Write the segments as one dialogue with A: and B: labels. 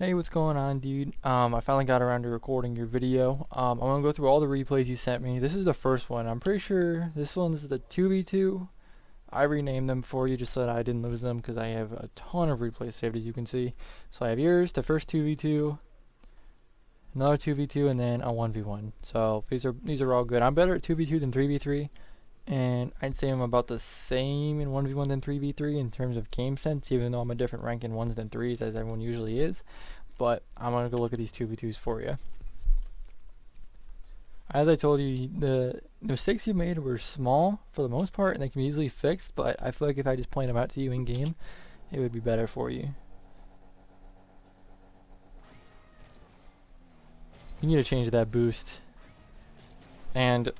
A: Hey, what's going on, dude? I finally got around to recording your video. I'm gonna go through all the replays you sent me. This is the first one. I'm pretty sure this one's the 2v2. I renamed them for you just so that I didn't lose them because I have a ton of replays saved, as you can see. So I have yours, the first 2v2, another 2v2, and then a 1v1. So these are all good. I'm better at 2v2 than 3v3, and I'd say I'm about the same in 1v1 than 3v3 in terms of game sense, even though I'm a different rank in 1s than 3s, as everyone usually is. But I'm going to go look at these 2v2s for you. As I told you, the mistakes you made were small for the most part, and they can be easily fixed, but I feel like if I just point them out to you in game, it would be better for you. You need to change that boost. And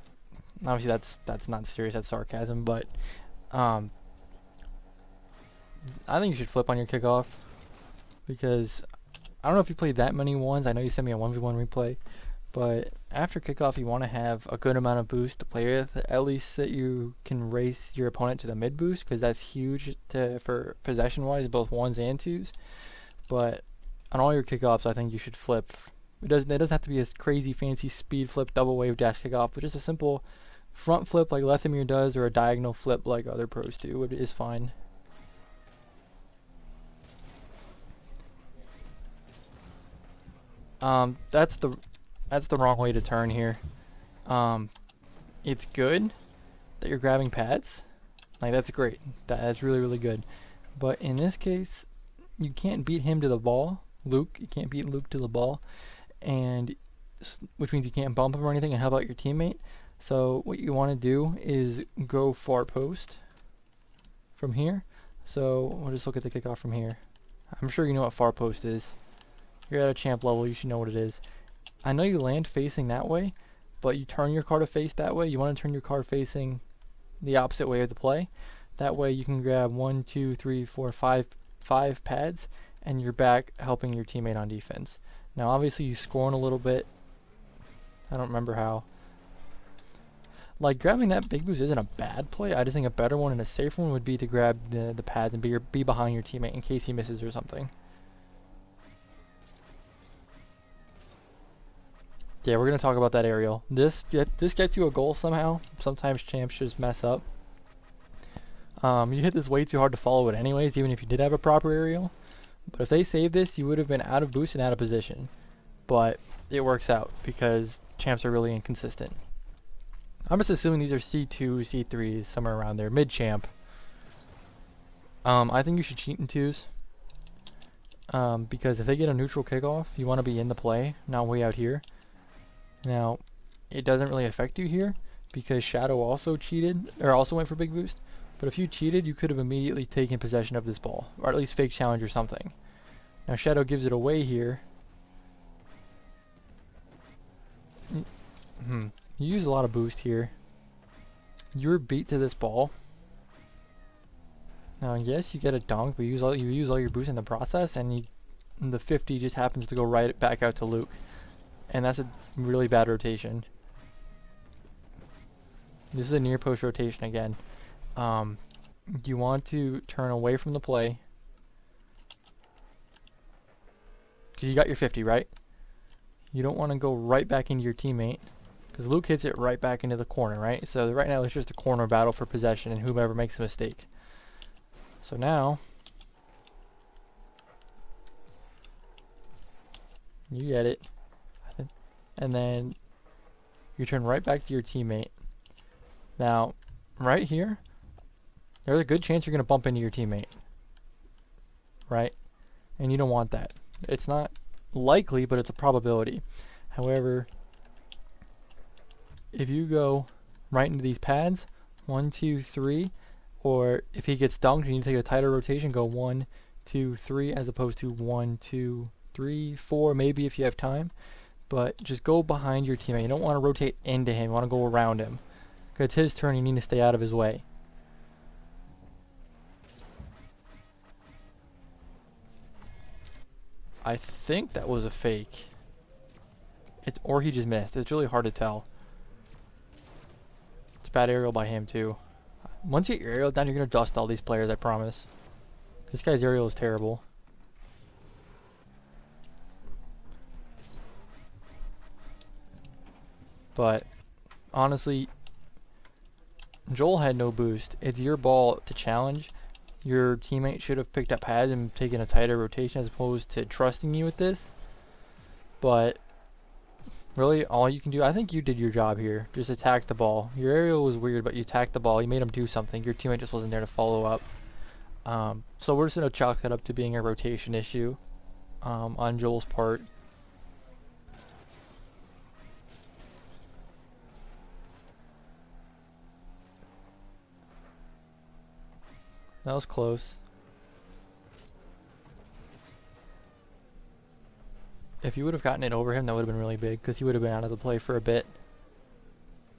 A: obviously that's not serious, that's sarcasm, but I think you should flip on your kickoff, because I don't know if you played that many ones. I know you sent me a 1v1 replay, but after kickoff you want to have a good amount of boost to play with, at least that you can race your opponent to the mid boost, because that's huge for possession wise, both 1s and 2s. But on all your kickoffs I think you should flip. It doesn't have to be a crazy fancy speed flip, double wave dash kickoff, but just a simple front flip like Lethamyr does, or a diagonal flip like other pros do. It is fine. That's the wrong way to turn here. It's good that you're grabbing pads. Like, that's great. That's really, really good. But in this case, you can't beat him to the ball. Luke, you can't beat Luke to the ball, and which means you can't bump him or anything and help out your teammate. So what you want to do is go far post from here. So we'll just look at the kickoff from here. I'm sure you know what far post is. You're at a champ level, you should know what it is. I know you land facing that way, but you turn your card to face that way. You want to turn your card facing the opposite way of the play. That way you can grab 1, 2, 3, 4, 5 pads, and you're back helping your teammate on defense. Now obviously you scoring a little bit. I don't remember how. Like, grabbing that big boost isn't a bad play. I just think a better one and a safer one would be to grab the pads and be behind your teammate in case he misses or something. Yeah, we're going to talk about that aerial. This gets you a goal somehow. Sometimes champs just mess up. You hit this way too hard to follow it anyways, even if you did have a proper aerial. But if they saved this, you would have been out of boost and out of position. But it works out because champs are really inconsistent. I'm just assuming these are C2, C3s, somewhere around there. Mid-champ. I think you should cheat in 2s. Because if they get a neutral kickoff, you want to be in the play, not way out here. Now, it doesn't really affect you here because Shadow also cheated, or also went for big boost. But if you cheated, you could have immediately taken possession of this ball, or at least fake challenge or something. Now Shadow gives it away here. You use a lot of boost here. You're beat to this ball. Now yes, you get a dunk, but you use all your boost in the process, and the 50 just happens to go right back out to Luke. And that's a really bad rotation. This is a near post rotation again. You want to turn away from the play, because you got your 50, right? You don't want to go right back into your teammate, because Luke hits it right back into the corner, right? So right now it's just a corner battle for possession and whoever makes a mistake. So now you get it, and then you turn right back to your teammate. Now right here, there's a good chance you're going to bump into your teammate, right? And you don't want that. It's not likely, but it's a probability. However, if you go right into these pads, 1, 2, 3, or if he gets dunked, you need to take a tighter rotation, go 1, 2, 3, as opposed to 1, 2, 3, 4, maybe if you have time. But just go behind your teammate. You don't want to rotate into him, you want to go around him. Because it's his turn, you need to stay out of his way. I think that was a fake. Or he just missed. It's really hard to tell. It's bad aerial by him too. Once you get your aerial down, you're going to dust all these players, I promise. This guy's aerial is terrible. But honestly, Joel had no boost. It's your ball to challenge. Your teammate should have picked up pads and taken a tighter rotation as opposed to trusting you with this. But really, all you can do, I think you did your job here. Just attack the ball. Your aerial was weird, but you attacked the ball. You made him do something. Your teammate just wasn't there to follow up. So we're just going to chalk that up to being a rotation issue on Joel's part. That was close. If you would have gotten it over him, that would have been really big, because he would have been out of the play for a bit.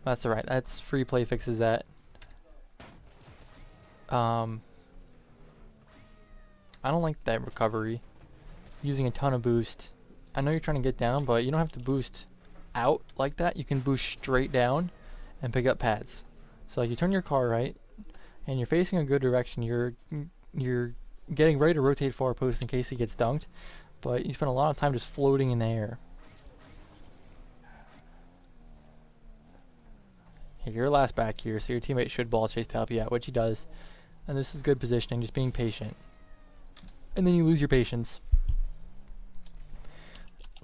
A: That's alright. That's free play fixes that. I don't like that recovery. Using a ton of boost. I know you're trying to get down, but you don't have to boost out like that. You can boost straight down and pick up pads. So like you turn your car right, and you're facing a good direction. You're getting ready to rotate forward post in case he gets dunked, but you spend a lot of time just floating in the air. Okay, you're last back here, so your teammate should ball chase to help you out, which he does. And this is good positioning, just being patient. And then you lose your patience.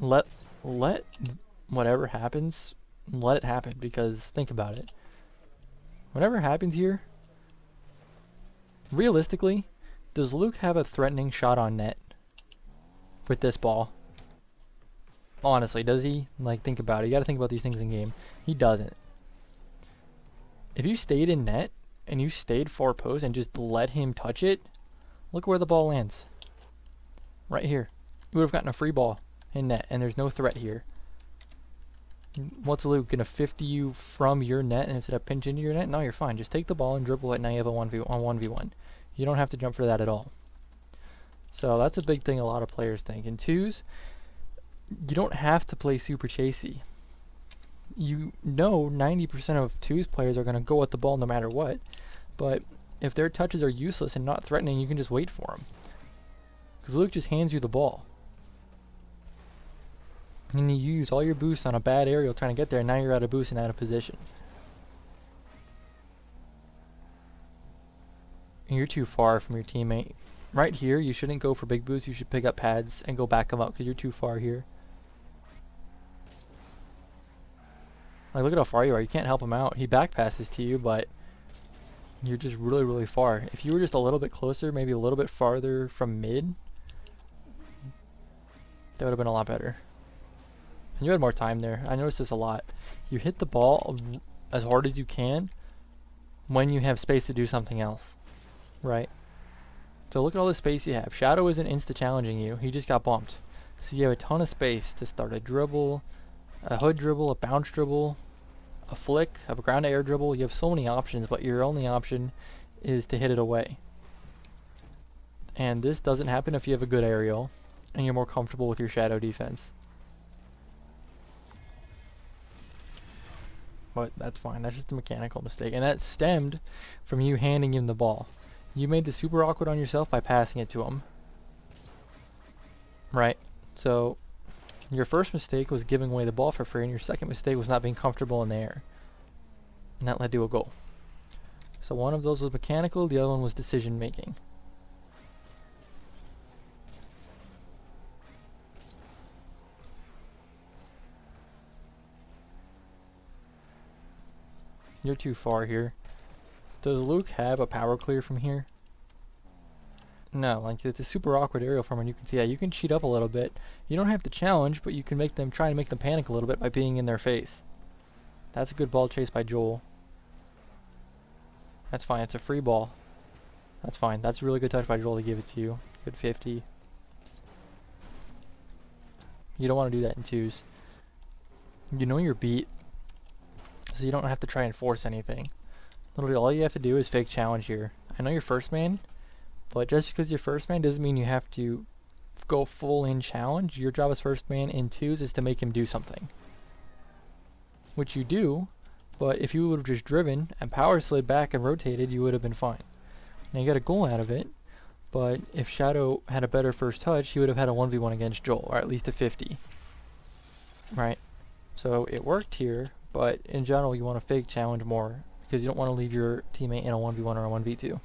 A: Let whatever happens, let it happen, because think about it. Whatever happens here, realistically, does Luke have a threatening shot on net with this ball? Honestly, does he? Like, think about it. You gotta think about these things in game. He doesn't. If you stayed in net, and you stayed far post and just let him touch it, look where the ball lands. Right here. You would have gotten a free ball in net, and there's no threat here. What's Luke gonna 50 you from your net instead of pinch into your net? No, you're fine. Just take the ball and dribble it. Now you have a 1v1. You don't have to jump for that at all. So that's a big thing a lot of players think. In twos, you don't have to play super chasey. You know 90% of twos players are gonna go at the ball no matter what. But if their touches are useless and not threatening, you can just wait for them. Because Luke just hands you the ball. And you use all your boost on a bad aerial trying to get there, and now you're out of boost and out of position. And you're too far from your teammate. Right here, you shouldn't go for big boost. You should pick up pads and go back them up because you're too far here. Like, look at how far you are. You can't help him out. He back passes to you, but you're just really, really far. If you were just a little bit closer, maybe a little bit farther from mid, that would have been a lot better. And you had more time there. I noticed this a lot. You hit the ball as hard as you can when you have space to do something else. Right? So look at all the space you have. Shadow isn't insta-challenging you. He just got bumped. So you have a ton of space to start a dribble, a hood dribble, a bounce dribble, a flick, a ground to air dribble. You have so many options, but your only option is to hit it away. And this doesn't happen if you have a good aerial and you're more comfortable with your shadow defense. But that's fine. That's just a mechanical mistake. And that stemmed from you handing him the ball. You made this super awkward on yourself by passing it to him. Right? So your first mistake was giving away the ball for free, and your second mistake was not being comfortable in the air. And that led to a goal. So one of those was mechanical, the other one was decision making. You're too far here. Does Luke have a power clear from here? No, like it's a super awkward aerial from him. You can see that. You can cheat up a little bit. You don't have to challenge, but you can make them try and make them panic a little bit by being in their face. That's a good ball chase by Joel. That's fine. It's a free ball. That's fine. That's a really good touch by Joel to give it to you. Good 50. You don't want to do that in twos. You know you're beat, so you don't have to try and force anything. Literally all you have to do is fake challenge here. I know you're first man, but just because you're first man doesn't mean you have to go full in challenge. Your job as first man in twos is to make him do something. Which you do, but if you would have just driven and power slid back and rotated, you would have been fine. Now you got a goal out of it, but if Shadow had a better first touch, he would have had a 1v1 against Joel, or at least a 50. Right? So it worked here, but in general you want to fake challenge more because you don't want to leave your teammate in a 1v1 or a 1v2.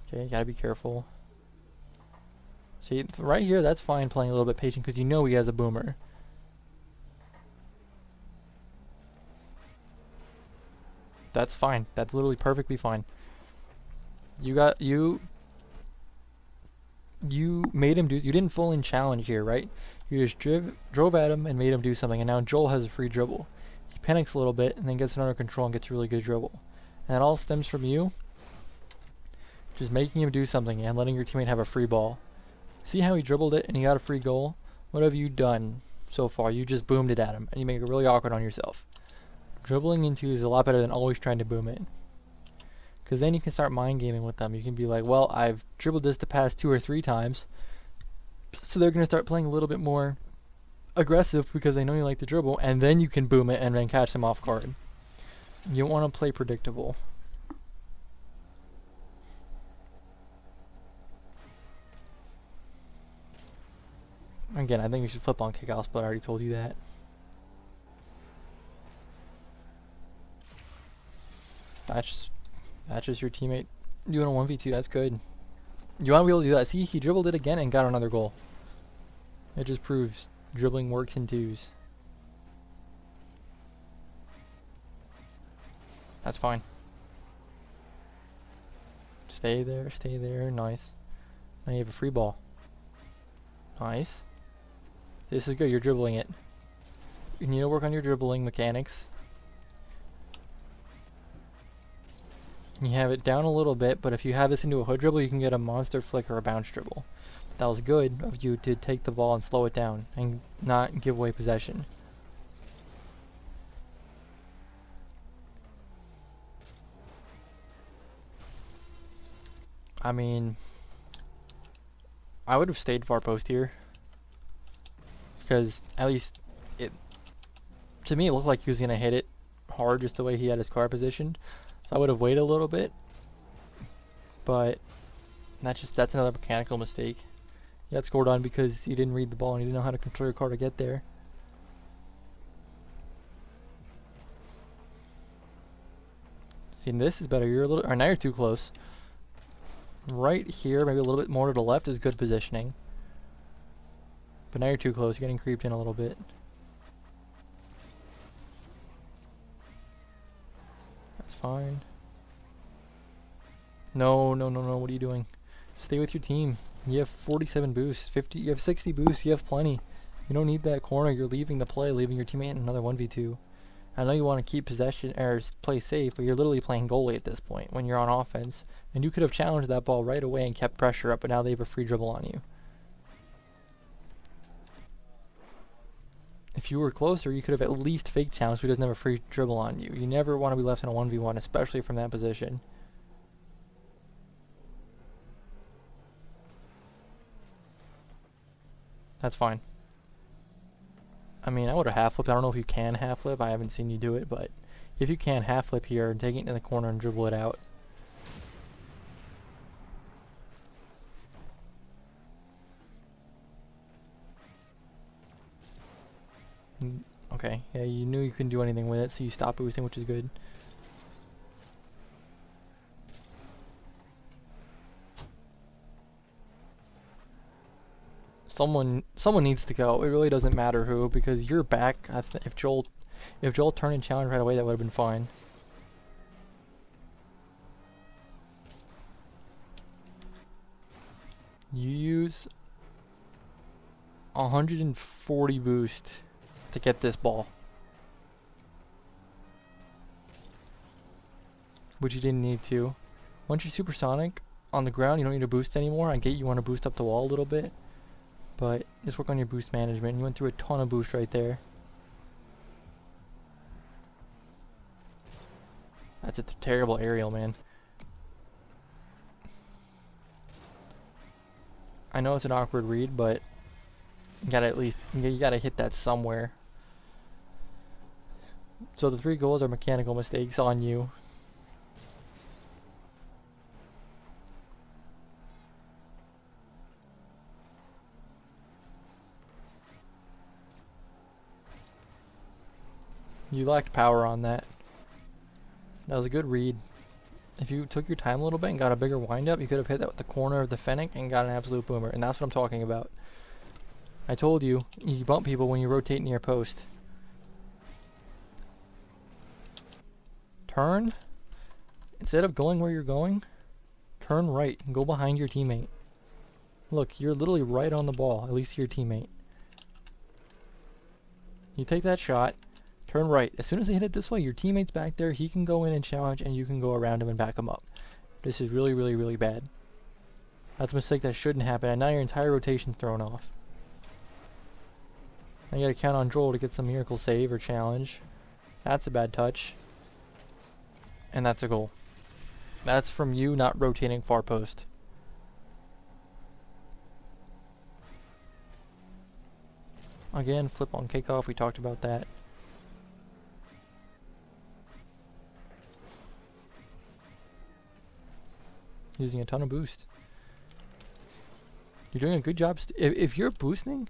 A: Okay, you gotta be careful. See, right here, that's fine playing a little bit patient because you know he has a boomer. That's fine. That's literally perfectly fine. You made him do. You didn't full in challenge here, right? You just drove at him and made him do something, and now Joel has a free dribble. He panics a little bit and then gets it under control and gets a really good dribble. And that all stems from you just making him do something and letting your teammate have a free ball. See how he dribbled it and he got a free goal? What have you done so far? You just boomed it at him and you make it really awkward on yourself. Dribbling into is a lot better than always trying to boom it. Because then you can start mind gaming with them. You can be like, well, I've dribbled this the past 2 or 3 times. So they're going to start playing a little bit more aggressive because they know you like to dribble. And then you can boom it and then catch them off guard. You don't want to play predictable. Again, I think you should flip on kickoffs, but I already told you that. That's just your teammate doing a 1v2. That's good. You want to be able to do that. See, he dribbled it again and got another goal. It just proves dribbling works in twos. That's fine. Stay there, stay there. Nice. Now you have a free ball. Nice. This is good. You're dribbling it. You need to work on your dribbling mechanics. You have it down a little bit, but if you have this into a hood dribble, you can get a monster flick or a bounce dribble. That was good of you to take the ball and slow it down and not give away possession. I mean, I would have stayed far post here because at least to me it looked like he was gonna hit it hard just the way he had his car positioned. So I would have waited a little bit, but that's another mechanical mistake. You got scored on because you didn't read the ball and you didn't know how to control your car to get there. See, this is better. You're a little, or now you're too close. Right here, maybe a little bit more to the left is good positioning. But now you're too close. You're getting creeped in a little bit. That's fine. No, no, no, no. What are you doing? Stay with your team. You have 47 boosts. 50. You have 60 boosts. You have plenty. You don't need that corner. You're leaving the play, leaving your teammate in another 1v2. I know you want to keep possession or play safe, but you're literally playing goalie at this point when you're on offense. And you could have challenged that ball right away and kept pressure up, but now they have a free dribble on you. If you were closer, you could have at least fake challenged so he doesn't have a free dribble on you. You never want to be left in a 1v1, especially from that position. That's fine. I mean, I would have half flipped. I don't know if you can half flip. I haven't seen you do it, but if you can half flip here and take it into the corner and dribble it out. Okay, yeah, you knew you couldn't do anything with it, so you stopped boosting, which is good. Someone needs to go. It really doesn't matter who, because you're back. If Joel turned and challenged right away, that would have been fine. You use 140 boost to get this ball, which you didn't need to. Once you're supersonic on the ground, you don't need to boost anymore. I get you want to boost up the wall a little bit, but just work on your boost management. You went through a ton of boost right there. That's a terrible aerial, man. I know it's an awkward read, but you gotta at least, you gotta hit that somewhere. So the 3 goals are mechanical mistakes on you. You lacked power on that. That was a good read. If you took your time a little bit and got a bigger windup, you could have hit that with the corner of the Fennec and got an absolute boomer. And that's what I'm talking about. I told you, you bump people when you rotate near post. Turn. Instead of going where you're going, turn right and go behind your teammate. Look, you're literally right on the ball, at least to your teammate. You take that shot, turn right. As soon as they hit it this way, your teammate's back there, he can go in and challenge, and you can go around him and back him up. This is really, really, really bad. That's a mistake that shouldn't happen, and now your entire rotation's thrown off. Now you gotta count on Droll to get some miracle save or challenge. That's a bad touch. And that's a goal. That's from you not rotating far post. Again, flip on kickoff, we talked about that. Using a ton of boost. You're doing a good job. If you're boosting,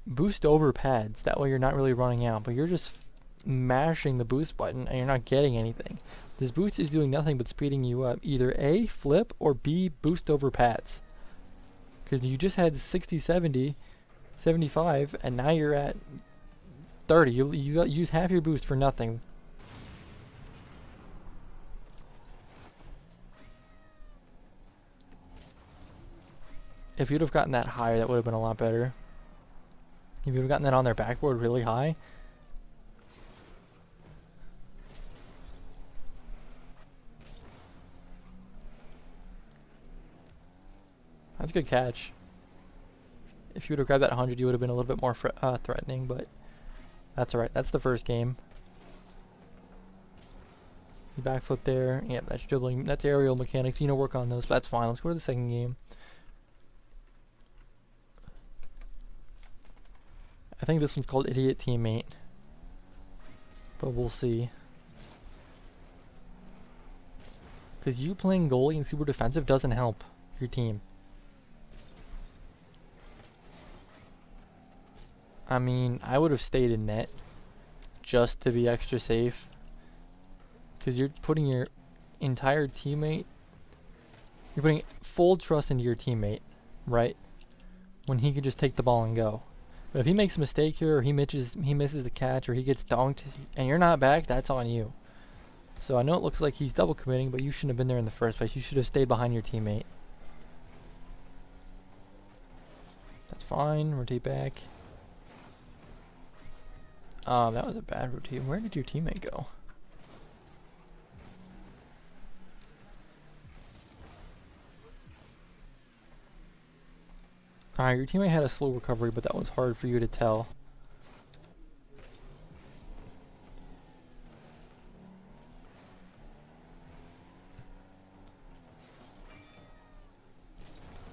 A: boost over pads. That way you're not really running out, but you're just mashing the boost button and you're not getting anything. This boost is doing nothing but speeding you up. Either A, flip, or B, boost over pads. Because you just had 60, 70, 75, and now you're at 30. You use half your boost for nothing. If you'd have gotten that higher, that would have been a lot better. If you'd have gotten that on their backboard really high. That's a good catch. If you would have grabbed that 100, you would have been a little bit more threatening, but that's alright. That's the first game. You backflip there. Yeah, that's dribbling. That's aerial mechanics. You know, work on those, but that's fine. Let's go to the second game. I think this one's called Idiot Teammate, but we'll see. Because you playing goalie and super defensive doesn't help your team. I mean, I would have stayed in net just to be extra safe. Because you're putting your entire teammate, you're putting full trust into your teammate, right? When he could just take the ball and go. But if he makes a mistake here, or he misses the catch, or he gets dunked, and you're not back, that's on you. So I know it looks like he's double committing, but you shouldn't have been there in the first place. You should have stayed behind your teammate. That's fine. Rotate back. That was a bad rotate. Where did your teammate go? Alright, your teammate had a slow recovery, but that was hard for you to tell.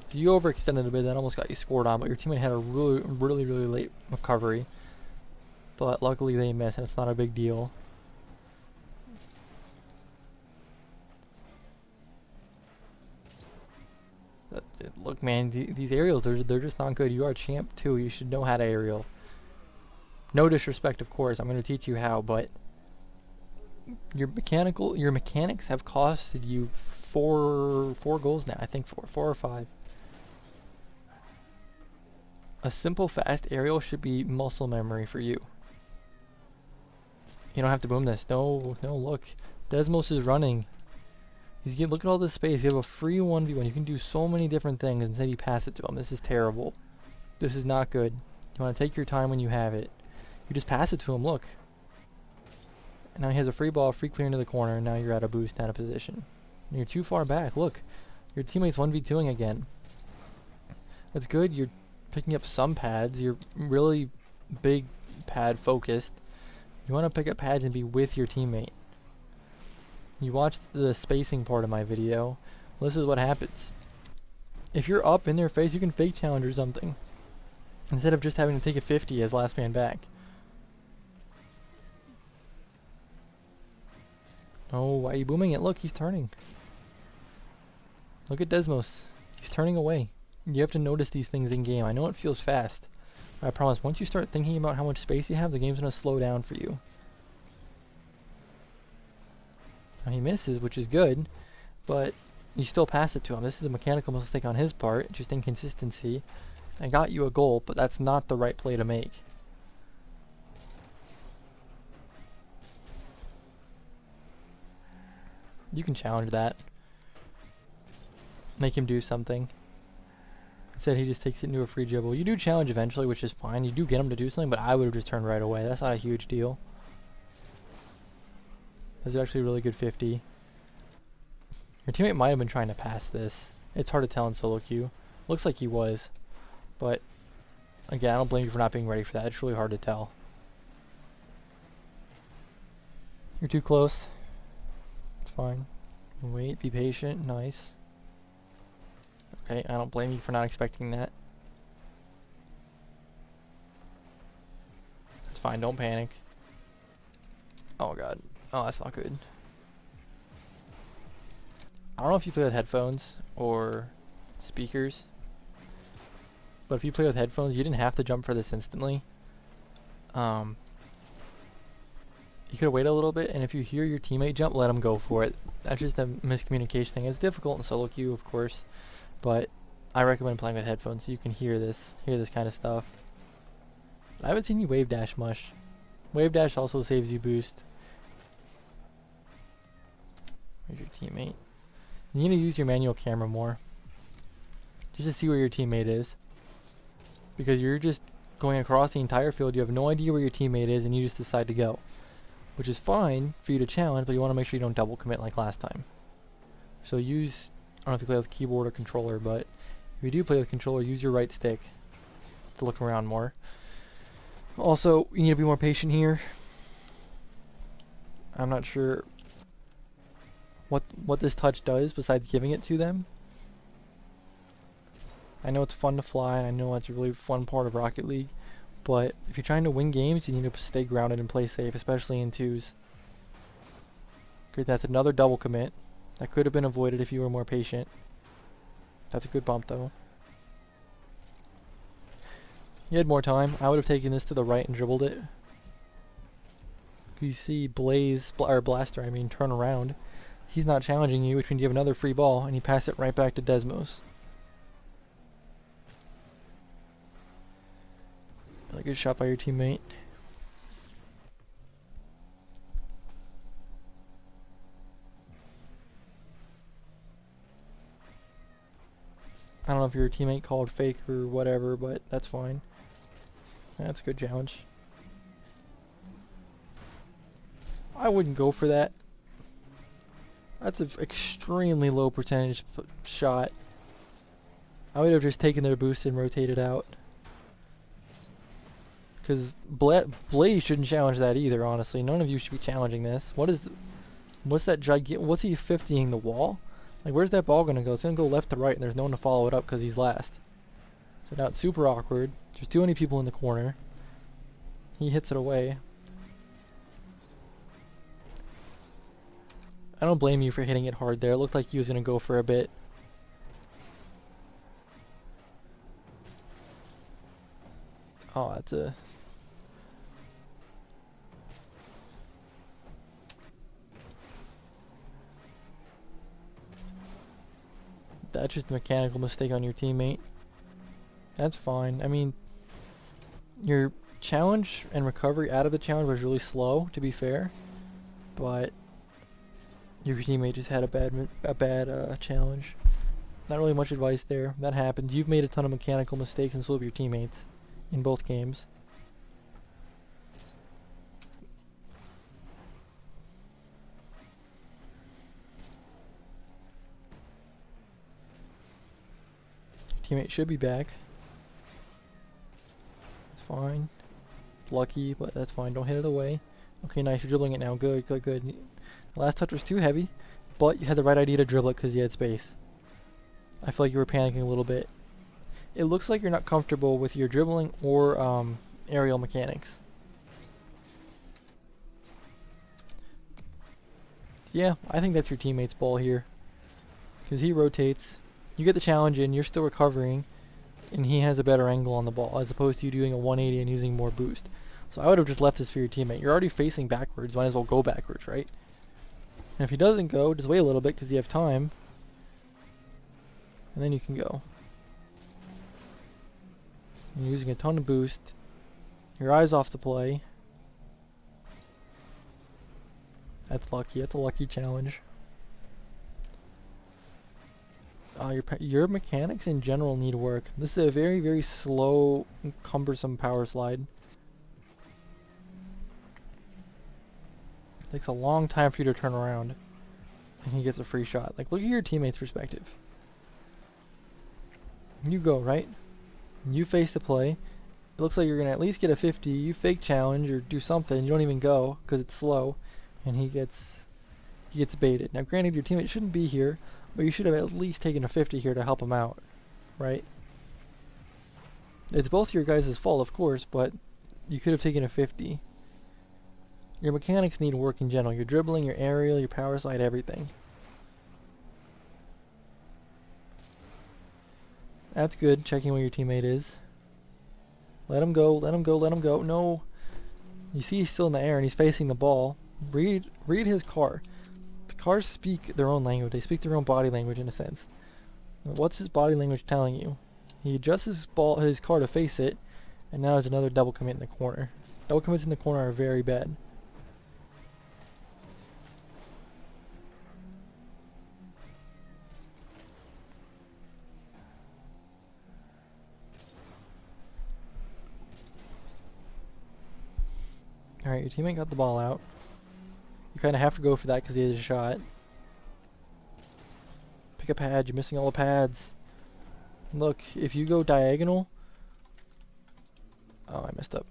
A: If you overextended a bit, that almost got you scored on, but your teammate had a really late recovery. But luckily they missed, and it's not a big deal. Look, man, these aerials, they're just not good. You are champ too. You should know how to aerial. No disrespect, of course. I'm going to teach you how, but your mechanics have costed you four goals now. I think four or five. A simple fast aerial should be muscle memory for you. You don't have to boom this. No, look. Desmos is running. Look at all this space. You have a free 1v1. You can do so many different things, and instead you pass it to him. This is terrible. This is not good. You want to take your time when you have it. You just pass it to him. Look. And now he has a free ball, free clear into the corner, and now you're at a boost out of position. And you're too far back. Look. Your teammate's 1v2ing again. That's good. You're picking up some pads. You're really big pad focused. You want to pick up pads and be with your teammate. You watched the spacing part of my video. Well, this is what happens. If you're up in their face, you can fake challenge or something. Instead of just having to take a 50 as last man back. Oh, why are you booming it? Look, he's turning. Look at Desmos. He's turning away. You have to notice these things in game. I know it feels fast. I promise, once you start thinking about how much space you have, the game's going to slow down for you. Now he misses, which is good, but you still pass it to him. This is a mechanical mistake on his part, just inconsistency. I got you a goal, but that's not the right play to make. You can challenge that. Make him do something. Instead he just takes it into a free dribble. You do challenge eventually, which is fine. You do get him to do something, but I would have just turned right away. That's not a huge deal. That's actually a really good 50. Your teammate might have been trying to pass this. It's hard to tell in solo queue. Looks like he was. But, again, I don't blame you for not being ready for that. It's really hard to tell. You're too close. It's fine. Wait, be patient. Nice. Okay, I don't blame you for not expecting that. It's fine, don't panic. Oh god. Oh, that's not good. I don't know if you play with headphones or speakers, but if you play with headphones, you didn't have to jump for this instantly. You could wait a little bit, and if you hear your teammate jump, let him go for it. That's just a miscommunication thing. It's difficult in solo queue, of course, but I recommend playing with headphones so you can hear this kind of stuff. I haven't seen you wave dash much. Wave dash also saves you boost. Where's your teammate? You need to use your manual camera more, just to see where your teammate is, because you're just going across the entire field. You have no idea where your teammate is, and you just decide to go, which is fine for you to challenge, but you want to make sure you don't double commit like last time. So use, I don't know if you play with keyboard or controller, but if you do play with controller, use your right stick to look around more. Also, you need to be more patient here. I'm not sure what this touch does besides giving it to them. I know it's fun to fly, and I know it's a really fun part of Rocket League, but if you're trying to win games, you need to stay grounded and play safe, especially in twos. Good, that's another double commit. That could have been avoided if you were more patient. That's a good bump though. You had more time. I would have taken this to the right and dribbled it. You see Blaster, turn around. He's not challenging you, which means you have another free ball, and you pass it right back to Desmos. Really good shot by your teammate. I don't know if your teammate called fake or whatever, but that's fine. That's a good challenge. I wouldn't go for that. That's an extremely low percentage shot. I would have just taken their boost and rotated out. Because Blaze shouldn't challenge that either, honestly. None of you should be challenging this. What's that gigantic, what's he 50ing the wall? Like, where's that ball going to go? It's going to go left to right, and there's no one to follow it up because he's last. So now it's super awkward. There's too many people in the corner. He hits it away. I don't blame you for hitting it hard there. It looked like he was going to go for a bit. Oh, that's a... That's just a mechanical mistake on your teammate. That's fine. I mean, your challenge and recovery out of the challenge was really slow, to be fair. But your teammate just had a bad challenge. Not really much advice there. That happens. You've made a ton of mechanical mistakes, and so have your teammates in both games. Your teammate should be back. It's fine. Lucky, but that's fine. Don't hit it away. Okay, nice. You're dribbling it now. Good, good, good. The last touch was too heavy, but you had the right idea to dribble it because you had space. I feel like you were panicking a little bit. It looks like you're not comfortable with your dribbling or aerial mechanics. Yeah, I think that's your teammate's ball here. Because he rotates. You get the challenge in, you're still recovering, and he has a better angle on the ball, as opposed to you doing a 180 and using more boost. So I would have just left this for your teammate. You're already facing backwards, might as well go backwards, right? And if he doesn't go, just wait a little bit because you have time. And then you can go. You're using a ton of boost. Your eye's off the play. That's lucky. That's a lucky challenge. Your mechanics in general need work. This is a very, very slow, cumbersome power slide. It takes a long time for you to turn around. And he gets a free shot. Like, look at your teammate's perspective. You go, right? You face the play. It looks like you're going to at least get a 50. You fake challenge or do something. You don't even go because it's slow. And he gets baited. Now, granted, your teammate shouldn't be here, but you should have at least taken a 50 here to help him out, right? It's both your guys' fault, of course, but you could have taken a 50. Your mechanics need work in general. Your dribbling, your aerial, your power slide, everything. That's good, checking where your teammate is. Let him go, let him go, let him go. No! You see he's still in the air and he's facing the ball. Read his car. Cars speak their own language. They speak their own body language in a sense. What's his body language telling you? He adjusts his car to face it, and now there's another double commit in the corner. Double commits in the corner are very bad. Alright, your teammate got the ball out. You kind of have to go for that because he has a shot. Pick a pad. You're missing all the pads. Look, if you go diagonal... Oh, I messed up.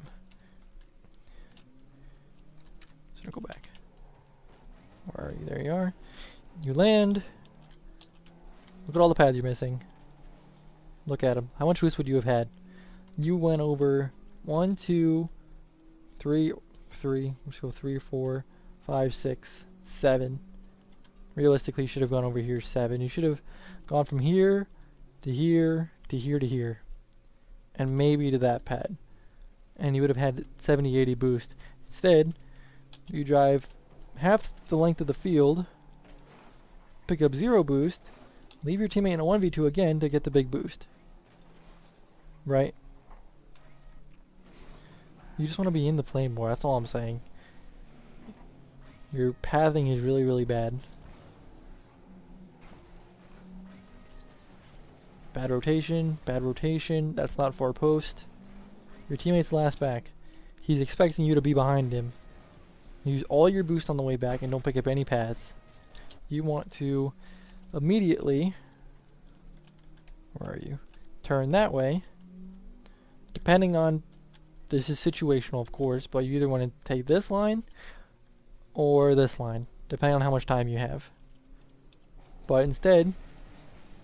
A: So go back. Where are you? There you are. You land. Look at all the pads you're missing. Look at them. How much boost would you have had? You went over 1, 2, 3. Let's go 3, 4, 5, 6, 7. Realistically, you should have gone over here 7. You should have gone from here to here to here to here. And maybe to that pad. And you would have had 70, 80 boost. Instead, you drive half the length of the field, pick up 0 boost, leave your teammate in a 1v2 again to get the big boost. Right? You just want to be in the play more, that's all I'm saying. Your pathing is really, really bad. Bad rotation, that's not for post. Your teammate's last back. He's expecting you to be behind him. Use all your boost on the way back and don't pick up any pads. You want to immediately, where are you? Turn that way. Depending on, this is situational of course, but you either want to take this line or this line, depending on how much time you have. But instead,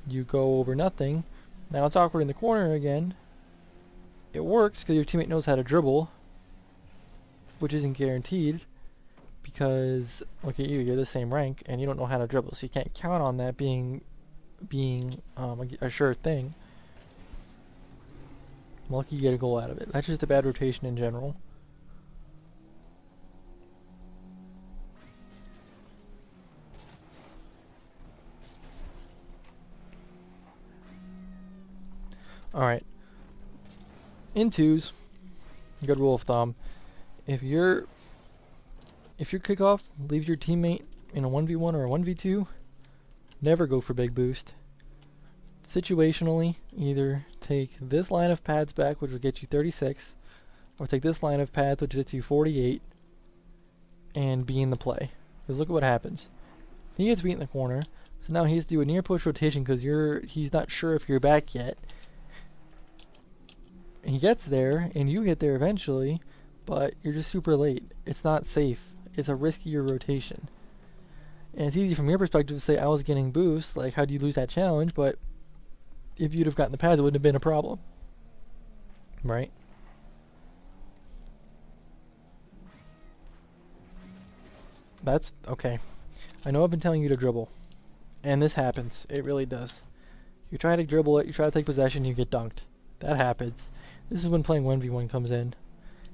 A: you go over nothing. Now it's awkward in the corner again. It works because your teammate knows how to dribble, which isn't guaranteed because look at you, you're the same rank and you don't know how to dribble, so you can't count on that being a sure thing. I'm lucky you get a goal out of it. That's just a bad rotation in general. Alright. In twos, good rule of thumb. If your kickoff leaves your teammate in a 1v1 or a 1v2, never go for big boost. Situationally, either take this line of pads back, which will get you 36, or take this line of pads, which gets you 48, and be in the play. Because look at what happens. He gets beat in the corner, so now he has to do a near push rotation because he's not sure if you're back yet. He gets there, and you get there eventually, but you're just super late. It's not safe. It's a riskier rotation. And it's easy from your perspective to say, I was getting boost, like how do you lose that challenge, but if you'd have gotten the pads, it wouldn't have been a problem. Right? That's okay. I know I've been telling you to dribble, and this happens. It really does. You try to dribble it, you try to take possession, you get dunked. That happens. This is when playing 1v1 comes in.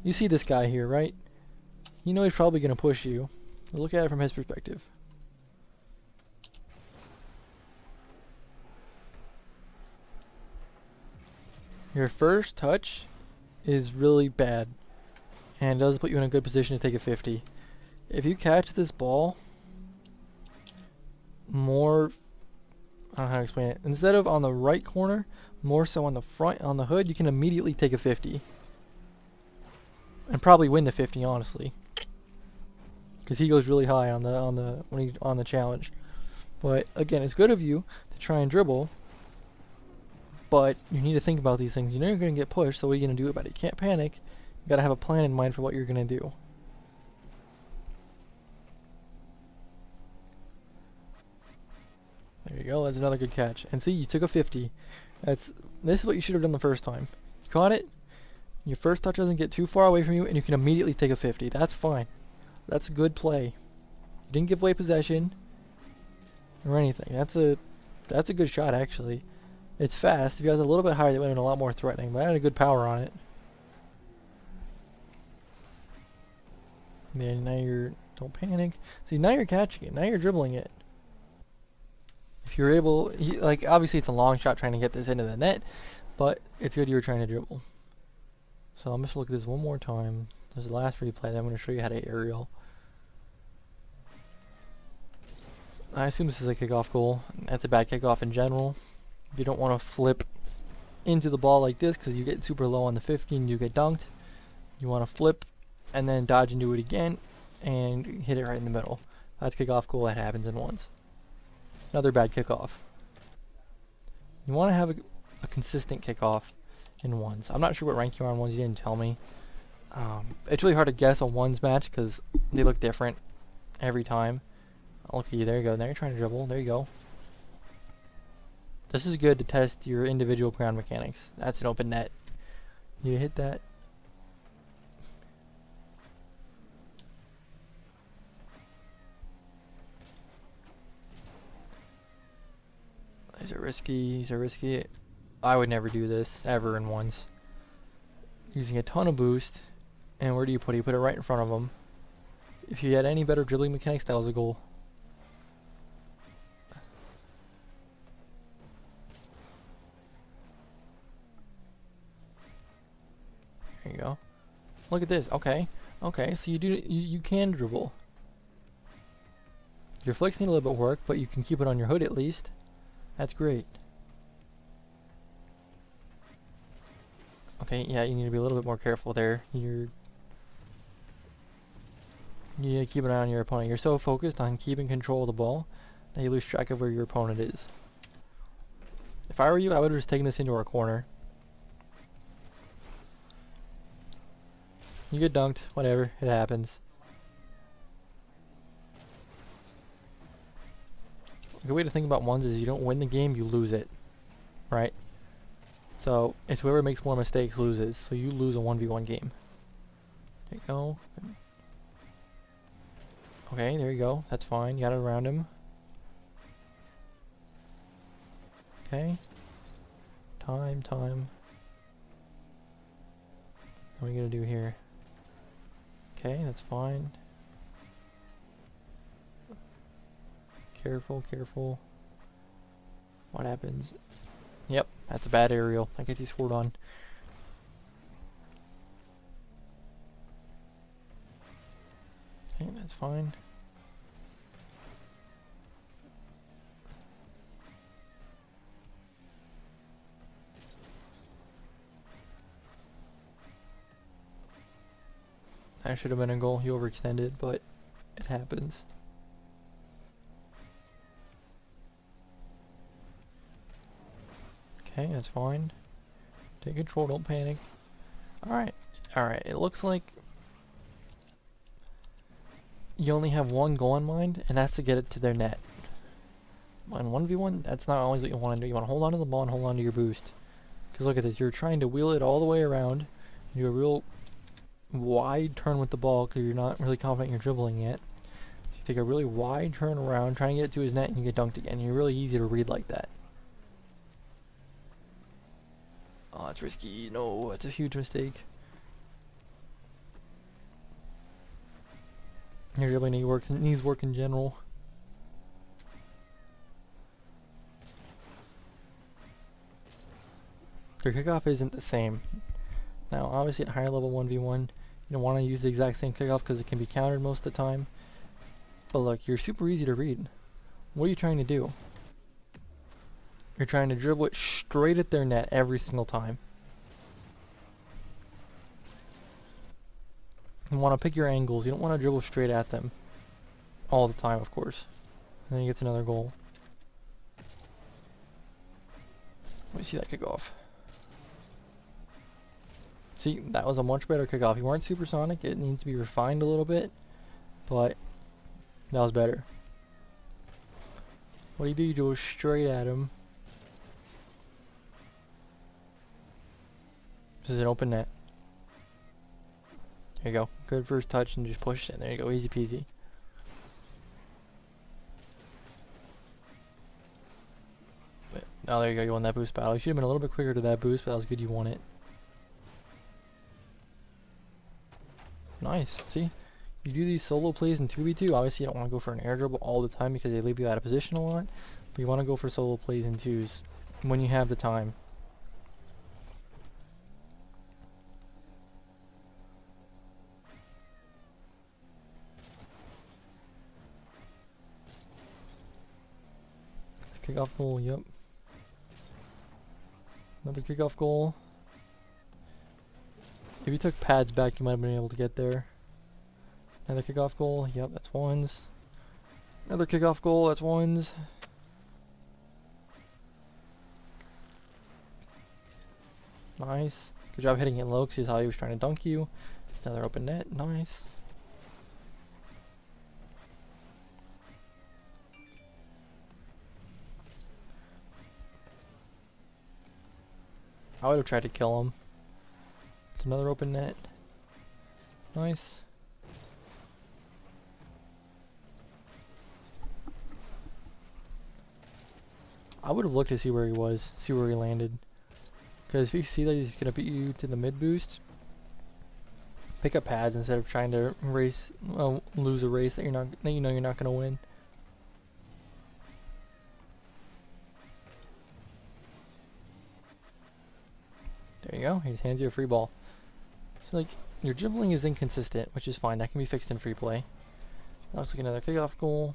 A: You see this guy here, right? You know he's probably going to push you. Look at it from his perspective. Your first touch is really bad, and does put you in a good position to take a 50. If you catch this ball more, I don't know how to explain it. Instead of on the right corner, more so on the front, on the hood, you can immediately take a 50. And probably win the 50, honestly. Because he goes really high on the challenge. But again, it's good of you to try and dribble, but you need to think about these things. You know you're going to get pushed, so what are you going to do about it? You can't panic. You got to have a plan in mind for what you're going to do. There you go. That's another good catch. And see, you took a 50. This is what you should have done the first time. You caught it. Your first touch doesn't get too far away from you, and you can immediately take a 50. That's fine. That's a good play. You didn't give away possession or anything. That's a good shot, actually. It's fast. If you had a little bit higher, it would have been a lot more threatening, but I had a good power on it. Yeah, now don't panic. See, now you're catching it. Now you're dribbling it. If you're able, like, obviously it's a long shot trying to get this into the net, but it's good you were trying to dribble. So I'm just look at this one more time. This is the last replay, then I'm going to show you how to aerial. I assume this is a kickoff goal. That's a bad kickoff in general. You don't want to flip into the ball like this because you get super low on the 50 and you get dunked. You want to flip and then dodge and do it again and hit it right in the middle. That's kickoff goal. That happens in ones. Another bad kickoff. You want to have a consistent kickoff in ones. I'm not sure what rank you're on ones. You didn't tell me. It's really hard to guess a ones match because they look different every time. Oh, look at you. There you go. Now you're trying to dribble. There you go. This is good to test your individual ground mechanics. That's an open net. You hit that. These are risky. These are risky. I would never do this ever in ones. Using a ton of boost. And where do you put it? You put it right in front of them. If you had any better dribbling mechanics, that was a goal. There you go. Look at this. Okay. Okay, so you can dribble. Your flicks need a little bit of work, but you can keep it on your hood at least. That's great. Okay, yeah, you need to be a little bit more careful there. You need to keep an eye on your opponent. You're so focused on keeping control of the ball that you lose track of where your opponent is. If I were you, I would have just taken this into our corner. You get dunked, whatever, it happens. A good way to think about ones is you don't win the game, you lose it. Right? So, it's whoever makes more mistakes loses. So you lose a 1v1 game. There you go. Okay, there you go. That's fine. You got it around him. Okay. Time. What are you gonna do here? Okay, that's fine. Careful. What happens? Yep, that's a bad aerial. I get you scored on. Okay, that's fine. That should have been a goal. You overextended, but it happens. Okay, that's fine. Take control, don't panic. Alright, it looks like you only have one goal in mind, and that's to get it to their net. On 1v1, that's not always what you want to do. You want to hold on to the ball and hold on to your boost. Because look at this, you're trying to wheel it all the way around. You do a real wide turn with the ball because you're not really confident you're dribbling yet. So you take a really wide turn around, trying to get it to his net, and you get dunked again. You're really easy to read like that. Oh, it's risky. No, that's a huge mistake. Your dribbling needs work in general. Your kickoff isn't the same. Now, obviously at higher level 1v1, you don't want to use the exact same kickoff because it can be countered most of the time. But look, you're super easy to read. What are you trying to do? You're trying to dribble it straight at their net every single time. You want to pick your angles. You don't want to dribble straight at them all the time, of course. And then he gets another goal. Let me see that kickoff. See, that was a much better kickoff. You weren't supersonic. It needs to be refined a little bit, but that was better. What do? You go straight at him. This is an open net. There you go. Good first touch and just push it. There you go. Easy peasy. But, oh, there you go. You won that boost battle. You should have been a little bit quicker to that boost, but that was good. You won it. Nice. See? You do these solo plays in 2v2. Obviously, you don't want to go for an air dribble all the time because they leave you out of position a lot. But you want to go for solo plays in 2s when you have the time. Kickoff goal, yep. Another kickoff goal. If you took pads back, you might have been able to get there. Another kickoff goal, yep, that's ones. Another kickoff goal, that's ones. Nice. Good job hitting it low because you saw he was trying to dunk you. Another open net, nice. I would have tried to kill him. It's another open net. Nice. I would have looked to see where he was, see where he landed. Because if you see that he's going to beat you to the mid boost, pick up pads instead of trying to race, lose a race that you know you're not going to win. There you go. He just hands you a free ball. So like your dribbling is inconsistent, which is fine. That can be fixed in free play. Now let's look at another kickoff goal.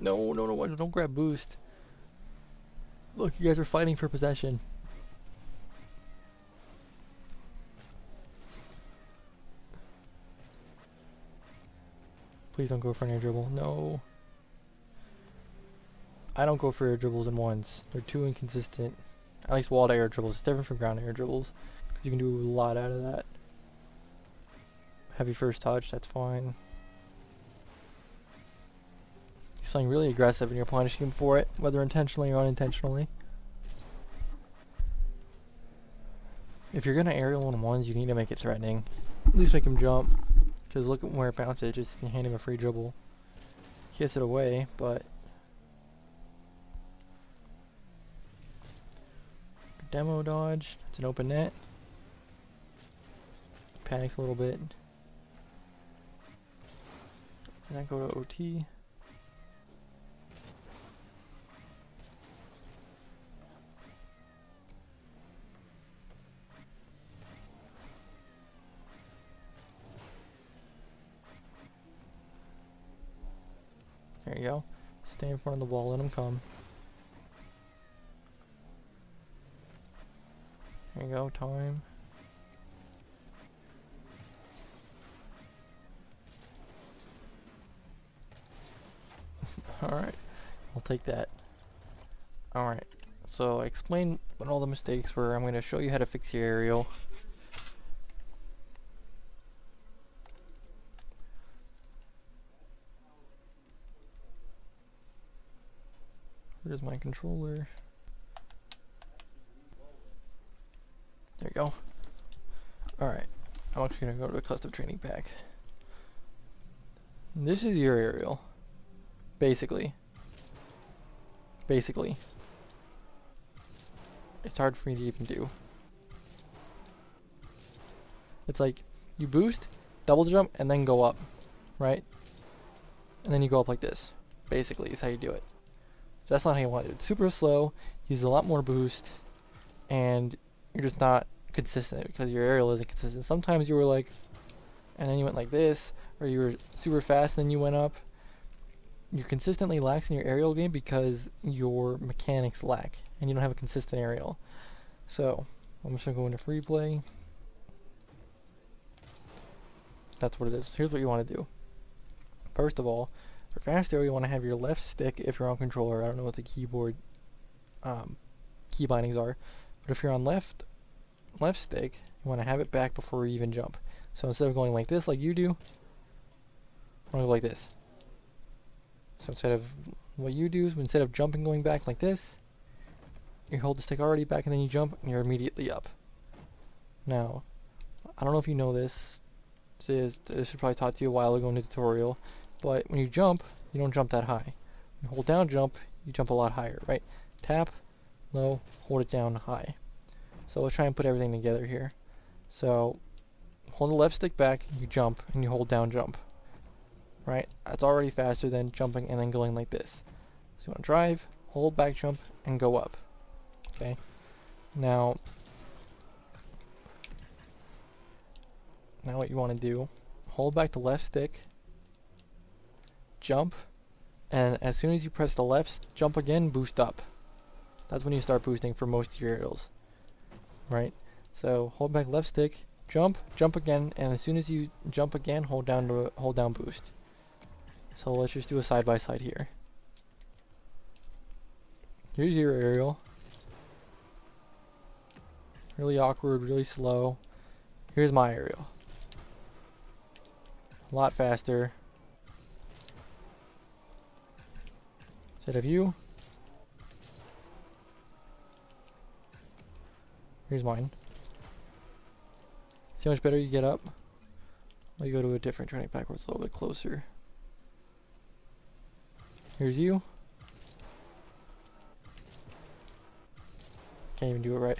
A: No, don't grab boost. Look, you guys are fighting for possession. Please don't go for an air dribble. No. I don't go for air dribbles in ones. They're too inconsistent. At least walled air dribbles. It's different from ground air dribbles. Because you can do a lot out of that. Heavy first touch, that's fine. He's playing really aggressive and you're punishing him for it, whether intentionally or unintentionally. If you're going to aerial in ones, you need to make it threatening. At least make him jump. Because look at where it bounces, just hand him a free dribble. He gets it away, but... Demo dodge, it's an open net. Panics a little bit. And then go to OT. There you go. Stay in front of the ball, let him come. There you go, time. Alright, I'll take that. Alright, so I explained what all the mistakes were. I'm going to show you how to fix your aerial. Where's my controller? There you go. Alright, I'm actually going to go to the custom training pack. This is your aerial. Basically. It's hard for me to even do. It's like, you boost, double jump, and then go up. Right? And then you go up like this. Basically, is how you do it. So that's not how you want it. It's super slow, uses a lot more boost, and you're just not consistent because your aerial isn't consistent. Sometimes you were like, and then you went like this, or you were super fast and then you went up. You're consistently lax in your aerial game because your mechanics lack, and you don't have a consistent aerial. So, I'm just going to go into free play. That's what it is. Here's what you want to do. First of all, for fast aerial, you want to have your left stick if you're on controller. I don't know what the keyboard key bindings are, but if you're on left stick, you want to have it back before you even jump. So instead of going like this, like you do, I want to go like this. So instead of what you do, instead of jumping going back like this, you hold the stick already back and then you jump and you're immediately up. Now, I don't know if you know this. This was probably taught to you a while ago in the tutorial, but when you jump, you don't jump that high. When you hold down jump, you jump a lot higher, right? Tap, low, hold it down, high. So let's try and put everything together here. So, hold the left stick back, you jump, and you hold down jump. Right? That's already faster than jumping and then going like this. So you want to drive, hold back jump, and go up. Okay? Now what you want to do, hold back the left stick, jump, and as soon as you press the left jump again, boost up. That's when you start boosting for most of your aerials. Right? So hold back left stick, jump again, and as soon as you jump again, hold down boost. So let's just do a side by side here. Here's your aerial. Really awkward, really slow. Here's my aerial. A lot faster. Instead of you. Here's mine. See how much better you get up? Let me go to a different, turning backwards a little bit closer. Here's you. Can't even do it right.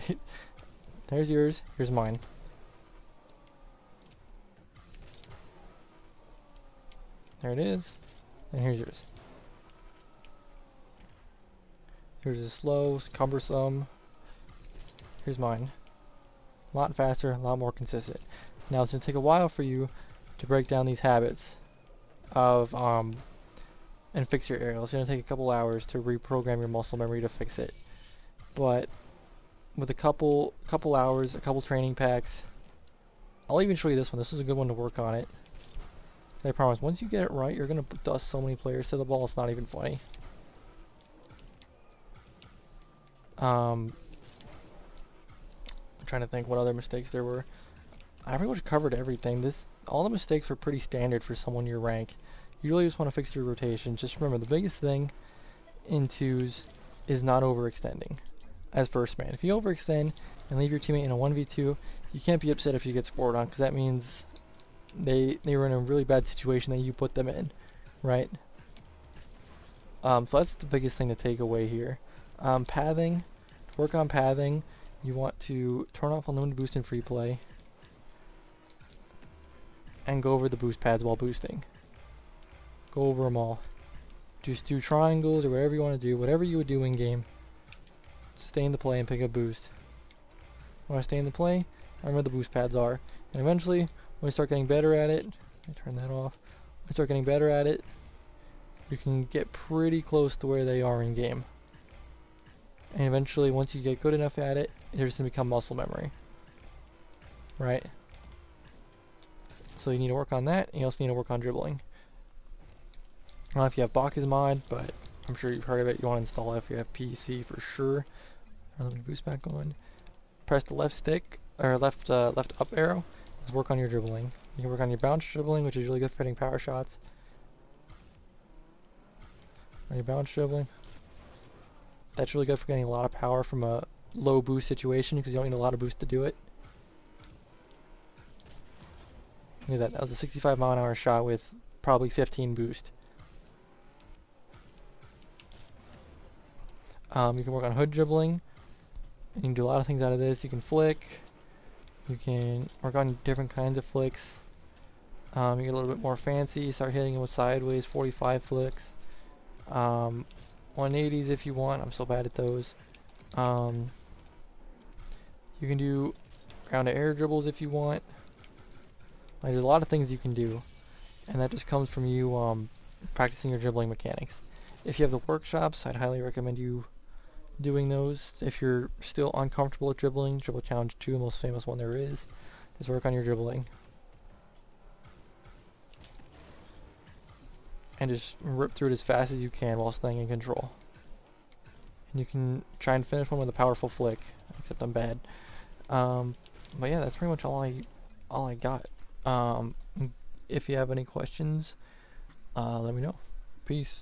A: There's yours. Here's mine. There it is. And here's yours. Here's is slow, cumbersome. Here's mine. A lot faster, a lot more consistent. Now it's going to take a while for you to break down these habits of and fix your aerial. It's going to take a couple hours to reprogram your muscle memory to fix it. But with a couple hours, a couple training packs, I'll even show you this one. This is a good one to work on it. I promise, once you get it right, you're going to dust so many players to the ball, it's not even funny. I'm trying to think what other mistakes there were. I pretty much covered everything. All the mistakes were pretty standard for someone your rank. You really just want to fix your rotation. Just remember, the biggest thing in twos is not overextending as first man. If you overextend and leave your teammate in a 1v2, you can't be upset if you get scored on, because that means they were in a really bad situation that you put them in, right? So that's the biggest thing to take away here. Pathing. To work on pathing, you want to turn off unlimited boost in free play and go over the boost pads while boosting. Go over them all. Just do triangles or whatever you want to do, whatever you would do in game. Stay in the play and pick up boost. When I stay in the play, I remember the boost pads are. And eventually, when you start getting better at it, I turn that off. When you start getting better at it, you can get pretty close to where they are in game. And eventually, once you get good enough at it, it's just going to become muscle memory. Right? So you need to work on that, and you also need to work on dribbling. I don't know if you have Baka's mod, but I'm sure you've heard of it. You want to install it if you have PC for sure. Let me boost back on. Press the left stick, or left up arrow. Let's work on your dribbling. You can work on your bounce dribbling, which is really good for hitting power shots. On your bounce dribbling. That's really good for getting a lot of power from a low boost situation, because you don't need a lot of boost to do it. Look at that. That was a 65 mile an hour shot with probably 15 boost. You can work on hood dribbling. You can do a lot of things out of this. You can flick. You can work on different kinds of flicks. You get a little bit more fancy. Start hitting them with sideways 45 flicks. 180s if you want. I'm still bad at those. You can do ground to air dribbles if you want. Like, there's a lot of things you can do, and that just comes from you practicing your dribbling mechanics. If you have the workshops, I'd highly recommend you doing those. If you're still uncomfortable with dribbling, Dribble Challenge 2, the most famous one there is. Just work on your dribbling. And just rip through it as fast as you can while staying in control. And you can try and finish one with a powerful flick, except I'm bad. But yeah, that's pretty much all I got. If you have any questions, let me know. Peace.